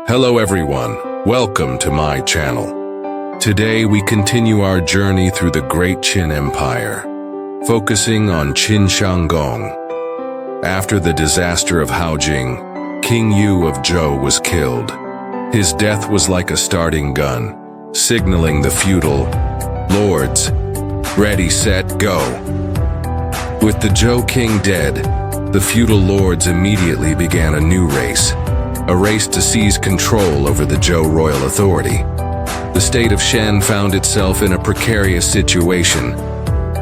Hello everyone, welcome to my channel. Today we continue our journey through the Great Qin Empire, focusing on Qin Shanggong. After the disaster of Haojing, King Yu of Zhou was killed. His death was like a starting gun, signaling the feudal lords, ready, set, go. With the Zhou king dead, the feudal lords immediately began a new race, a race to seize control over the Zhou royal authority. The state of Shen found itself in a precarious situation.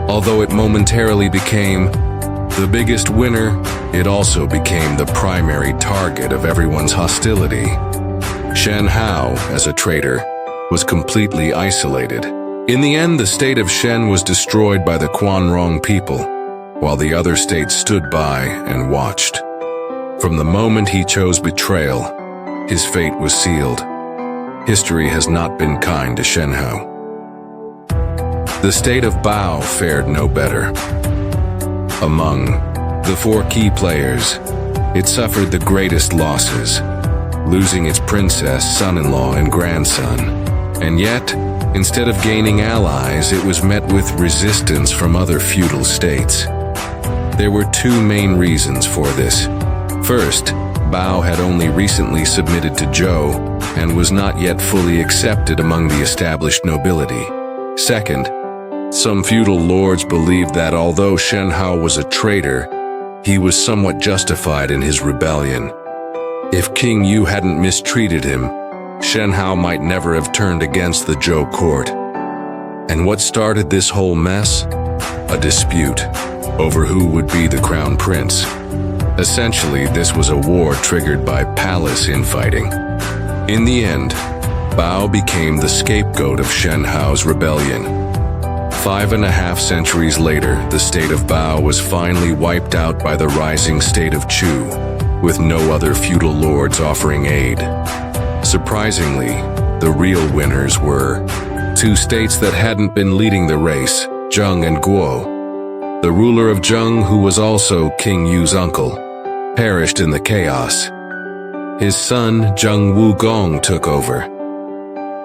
Although it momentarily became the biggest winner, it also became the primary target of everyone's hostility. Shen Hou, as a traitor, was completely isolated. In the end, the state of Shen was destroyed by the Quanrong people, while the other states stood by and watched. From the moment he chose betrayal, his fate was sealed. History has not been kind to Shen Hou. The state of Bao fared no better. Among the four key players, it suffered the greatest losses, losing its princess, son-in-law, and grandson. And yet, instead of gaining allies, it was met with resistance from other feudal states. There were two main reasons for this. First, Bao had only recently submitted to Zhou and was not yet fully accepted among the established nobility. Second, some feudal lords believed that although Shen Hou was a traitor, he was somewhat justified in his rebellion. If King Yu hadn't mistreated him, Shen Hou might never have turned against the Zhou court. And what started this whole mess? A dispute over who would be the crown prince. Essentially, this was a war triggered by palace infighting. In the end, Bao became the scapegoat of Shen Hou's rebellion. 5.5 centuries later, the state of Bao was finally wiped out by the rising state of Chu, with no other feudal lords offering aid. Surprisingly, the real winners were two states that hadn't been leading the race, Zheng and Guo. The ruler of Zheng, who was also King Yu's uncle, perished in the chaos. His son, Zheng Wugong, took over.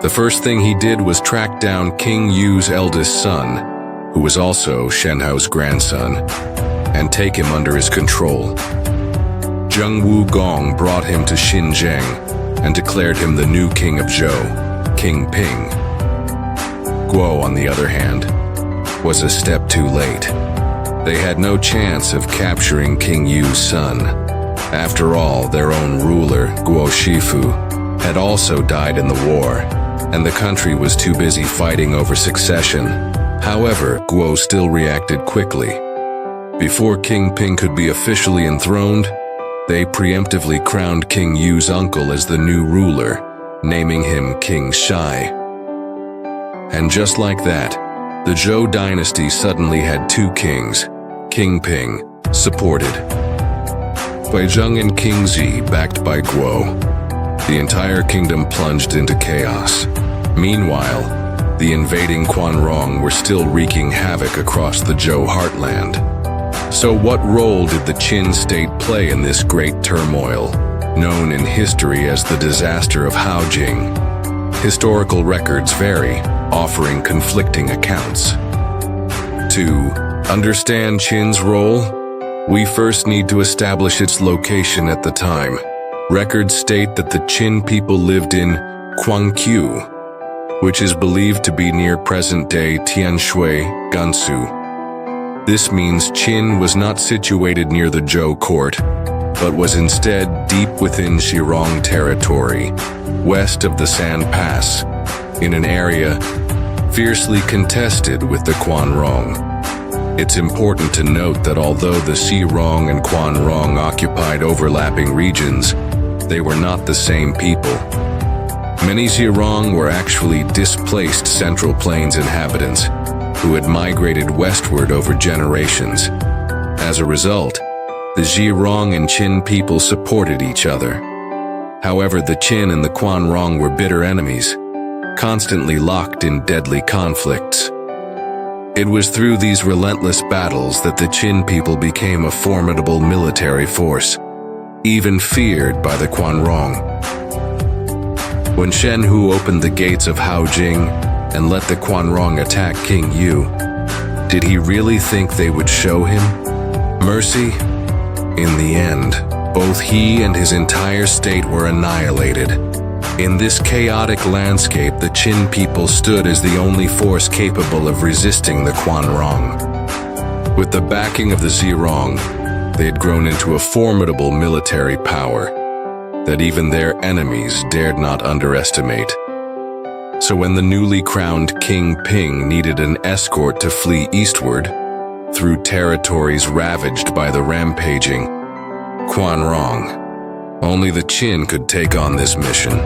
The first thing he did was track down King Yu's eldest son, who was also Shen Hou's grandson, and take him under his control. Zheng Wugong brought him to Xinjiang and declared him the new king of Zhou, King Ping. Guo, on the other hand, was a step too late. They had no chance of capturing King Yu's son. After all, their own ruler, Guo Shifu, had also died in the war, and the country was too busy fighting over succession. However, Guo still reacted quickly. Before King Ping could be officially enthroned, they preemptively crowned King Yu's uncle as the new ruler, naming him King Shai. And just like that, the Zhou dynasty suddenly had two kings, King Ping, supported by Zheng, and King Zi, backed by Guo. The entire kingdom plunged into chaos. Meanwhile, the invading Quanrong were still wreaking havoc across the Zhou heartland. So what role did the Qin state play in this great turmoil, known in history as the Disaster of Haojing? Historical records vary, offering conflicting accounts. To understand Qin's role, we first need to establish its location at the time. Records state that the Qin people lived in Guangqiu, which is believed to be near present-day Tianshui, Gansu. This means Qin was not situated near the Zhou court, but was instead deep within Xirong territory, west of the San Pass, in an area fiercely contested with the Quanrong. It's important to note that although the Xirong and Quanrong occupied overlapping regions, they were not the same people. Many Xirong were actually displaced Central Plains inhabitants who had migrated westward over generations. As a result, the Xirong and Qin people supported each other. However, the Qin and the Quanrong were bitter enemies, constantly locked in deadly conflicts. It was through these relentless battles that the Qin people became a formidable military force, even feared by the Quanrong. When Shen Hou opened the gates of Haojing and let the Quanrong attack King Yu, did he really think they would show him mercy? In the end, both he and his entire state were annihilated. In this chaotic landscape, the Qin people stood as the only force capable of resisting the Quanrong. With the backing of the Zirong, they had grown into a formidable military power that even their enemies dared not underestimate. So when the newly crowned King Ping needed an escort to flee eastward, through territories ravaged by the rampaging Quanrong, only the Qin could take on this mission.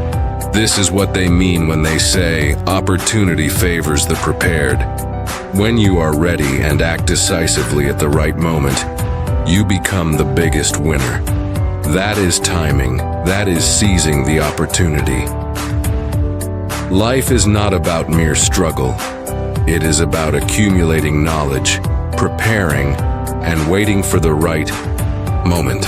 This is what they mean when they say, opportunity favors the prepared. When you are ready and act decisively at the right moment, you become the biggest winner. That is timing. That is seizing the opportunity. Life is not about mere struggle. It is about accumulating knowledge, preparing, and waiting for the right moment.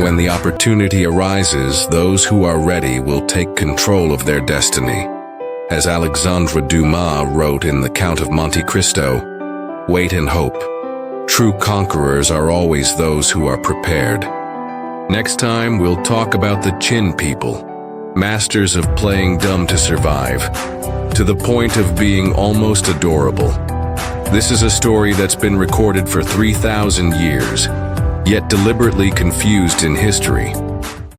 When the opportunity arises, those who are ready will take control of their destiny. As Alexandre Dumas wrote in The Count of Monte Cristo, "Wait and hope. True conquerors are always those who are prepared." Next time, we'll talk about the Qin people, masters of playing dumb to survive, to the point of being almost adorable. This is a story that's been recorded for 3,000 years, yet deliberately confused in history.